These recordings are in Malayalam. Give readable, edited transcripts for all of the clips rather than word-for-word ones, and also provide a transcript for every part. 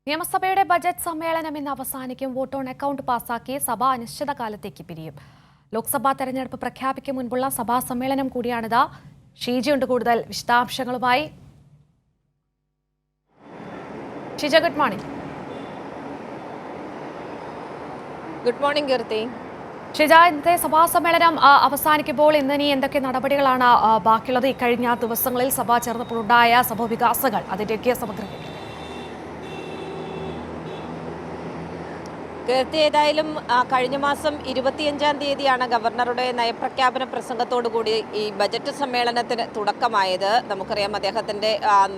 നിയമസഭയുടെ ബജറ്റ് സമ്മേളനം ഇന്ന് അവസാനിക്കും. വോട്ട് ഓൺ അക്കൗണ്ട് പാസാക്കി സഭ അനിശ്ചിതകാലത്തേക്ക് പിരിയും. ലോക്സഭാ തെരഞ്ഞെടുപ്പ് പ്രഖ്യാപിക്കും മുൻപുള്ള സഭാ സമ്മേളനം കൂടിയാണിത്. ഷീജയുണ്ട് കൂടുതൽ വിശദാംശങ്ങളുമായി. Sheeja, good morning. Good morning Keerthi. Sheeja, ഇന്നത്തെ സഭാ സമ്മേളനം അവസാനിക്കുമ്പോൾ ഇനി എന്തൊക്കെ നടപടികളാണ് ബാക്കിയുള്ളത്? ഇക്കഴിഞ്ഞ ദിവസങ്ങളിൽ സഭ ചേർന്നപ്പോഴുണ്ടായ സംഭവവികാസങ്ങൾ അതിന്റെയൊക്കെ സമഗ്രത. കീർത്തി, ഏതായാലും കഴിഞ്ഞ മാസം 25-ാം തീയതിയാണ് ഗവർണറുടെ നയപ്രഖ്യാപന പ്രസംഗത്തോടുകൂടി ഈ ബജറ്റ് സമ്മേളനത്തിന് തുടക്കമായത്. നമുക്കറിയാം, അദ്ദേഹത്തിൻ്റെ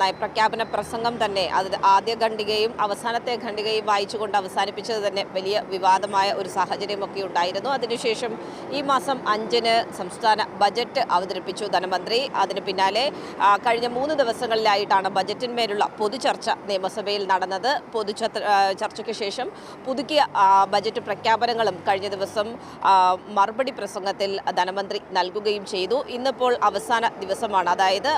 നയപ്രഖ്യാപന പ്രസംഗം തന്നെ അത് ആദ്യ ഖണ്ഡികയും അവസാനത്തെ ഖണ്ഡികയും വായിച്ചുകൊണ്ട് അവസാനിപ്പിച്ചത് തന്നെ വലിയ വിവാദമായ ഒരു സാഹചര്യമൊക്കെ ഉണ്ടായിരുന്നു. അതിനുശേഷം ഈ മാസം 5-ന് സംസ്ഥാന ബജറ്റ് അവതരിപ്പിച്ചു ധനമന്ത്രി. അതിന് പിന്നാലെ കഴിഞ്ഞ 3 ദിവസങ്ങളിലായിട്ടാണ് ബജറ്റിന്മേലുള്ള പൊതുചർച്ച നിയമസഭയിൽ നടന്നത്. ചർച്ചയ്ക്ക് ശേഷം പുതുക്കിയ ബജറ്റ് പ്രഖ്യാപനങ്ങളും കഴിഞ്ഞ ദിവസം മറുപടി പ്രസംഗത്തിൽ ധനമന്ത്രി നൽകുകയും ചെയ്തു. ഇന്നിപ്പോൾ അവസാന ദിവസമാണ്, അതായത്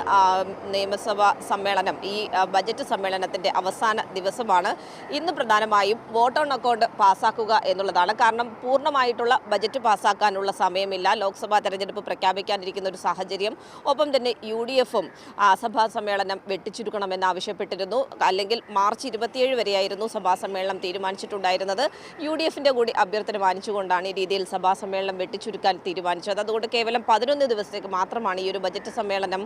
നിയമസഭാ സമ്മേളനം, ഈ ബജറ്റ് സമ്മേളനത്തിൻ്റെ അവസാന ദിവസമാണ്. ഇന്ന് പ്രധാനമായും വോട്ട് ഓൺ അക്കൗണ്ട് പാസ്സാക്കുക എന്നുള്ളതാണ്. കാരണം പൂർണ്ണമായിട്ടുള്ള ബജറ്റ് പാസ്സാക്കാനുള്ള സമയമില്ല. ലോക്സഭാ തെരഞ്ഞെടുപ്പ് പ്രഖ്യാപിക്കാനിരിക്കുന്ന ഒരു സാഹചര്യം. ഒപ്പം തന്നെ UDFും സഭാ സമ്മേളനം വെട്ടിച്ചുരുക്കണമെന്ന് ആവശ്യപ്പെട്ടിരുന്നു. അല്ലെങ്കിൽ മാർച്ച് 27 വരെയായിരുന്നു സഭാ സമ്മേളനം തീരുമാനിച്ചിട്ടുണ്ടായിരുന്നത്. UDFിൻ്റെ കൂടി അഭ്യർത്ഥന മാനിച്ചുകൊണ്ടാണ് ഈ രീതിയിൽ സഭാ സമ്മേളനം വെട്ടിച്ചുരുക്കാൻ തീരുമാനിച്ചത്. അതുകൊണ്ട് കേവലം 11 ദിവസത്തേക്ക് മാത്രമാണ് ഈ ഒരു ബജറ്റ് സമ്മേളനം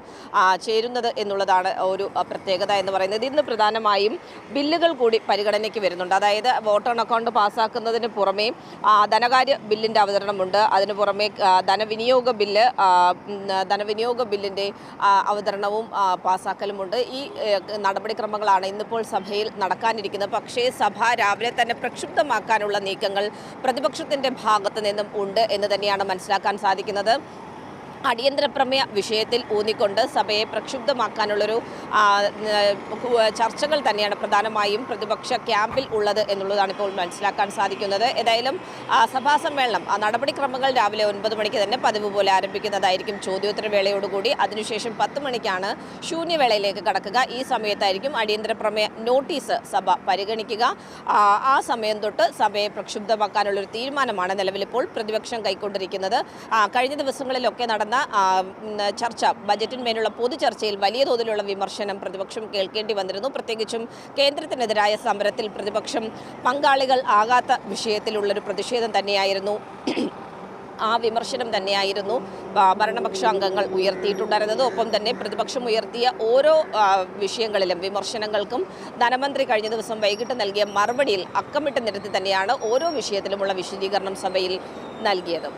ചേരുന്നത് എന്നുള്ളതാണ് ഒരു പ്രത്യേകത എന്ന് പറയുന്നത്. ഇന്ന് പ്രധാനമായും ബില്ലുകൾ കൂടി പരിഗണനയ്ക്ക് വരുന്നുണ്ട്. അതായത് വോട്ട് ഓൺ അക്കൗണ്ട് പാസ്സാക്കുന്നതിന് പുറമെ ധനകാര്യ ബില്ലിൻ്റെ അവതരണമുണ്ട്. അതിന് പുറമെ ധനവിനിയോഗ ബില്ലിൻ്റെ അവതരണവും പാസ്സാക്കലുമുണ്ട്. ഈ നടപടിക്രമങ്ങളാണ് ഇന്നിപ്പോൾ സഭയിൽ നടക്കാനിരിക്കുന്നത്. പക്ഷേ സഭ രാവിലെ തന്നെ പ്രക്ഷുബ്ധമാക്കാനുള്ള നീക്കങ്ങൾ പ്രതിപക്ഷത്തിൻ്റെ ഭാഗത്തു നിന്നും ഉണ്ട് എന്ന് തന്നെയാണ് മനസ്സിലാക്കാൻ സാധിക്കുന്നത്. അടിയന്തര പ്രമേയ വിഷയത്തിൽ ഊന്നിക്കൊണ്ട് സഭയെ പ്രക്ഷുബ്ധമാക്കാനുള്ളൊരു ചർച്ചകൾ തന്നെയാണ് പ്രധാനമായും പ്രതിപക്ഷ ക്യാമ്പിൽ ഉള്ളത് എന്നുള്ളതാണ് ഇപ്പോൾ മനസ്സിലാക്കാൻ സാധിക്കുന്നത്. ഏതായാലും സഭാ സമ്മേളനം നടപടിക്രമങ്ങൾ രാവിലെ 9 മണിക്ക് തന്നെ പതിവ് പോലെ ആരംഭിക്കുന്നതായിരിക്കും ചോദ്യോത്തര വേളയോടുകൂടി. അതിനുശേഷം 10 മണിക്കാണ് ശൂന്യവേളയിലേക്ക് കടക്കുക. ഈ സമയത്തായിരിക്കും അടിയന്തര പ്രമേയ നോട്ടീസ് സഭ പരിഗണിക്കുക. ആ സമയം തൊട്ട് സഭയെ പ്രക്ഷുബ്ധമാക്കാനുള്ളൊരു തീരുമാനമാണ് നിലവിലിപ്പോൾ പ്രതിപക്ഷം കൈക്കൊണ്ടിരിക്കുന്നത്. കഴിഞ്ഞ ദിവസങ്ങളിലൊക്കെ നടന്ന ചർച്ച, ബജറ്റിന്മേലുള്ള പൊതുചർച്ചയിൽ വലിയ തോതിലുള്ള വിമർശനം പ്രതിപക്ഷം കേൾക്കേണ്ടി വന്നിരുന്നു. പ്രത്യേകിച്ചും കേന്ദ്രത്തിനെതിരായ സമരത്തിൽ പ്രതിപക്ഷം പങ്കാളികൾ ആകാത്ത വിഷയത്തിലുള്ളൊരു പ്രതിഷേധം തന്നെയായിരുന്നു. ആ വിമർശനം തന്നെയായിരുന്നു ഭരണപക്ഷ അംഗങ്ങൾ ഉയർത്തിയിട്ടുണ്ടായിരുന്നത്. ഒപ്പം തന്നെ പ്രതിപക്ഷം ഉയർത്തിയ ഓരോ വിഷയങ്ങളിലും വിമർശനങ്ങൾക്കും ധനമന്ത്രി കഴിഞ്ഞ ദിവസം വൈകിട്ട് നൽകിയ മറുപടിയിൽ അക്കമിട്ട് നിരത്തി തന്നെയാണ് ഓരോ വിഷയത്തിലുമുള്ള വിശദീകരണം സഭയിൽ നൽകിയത്.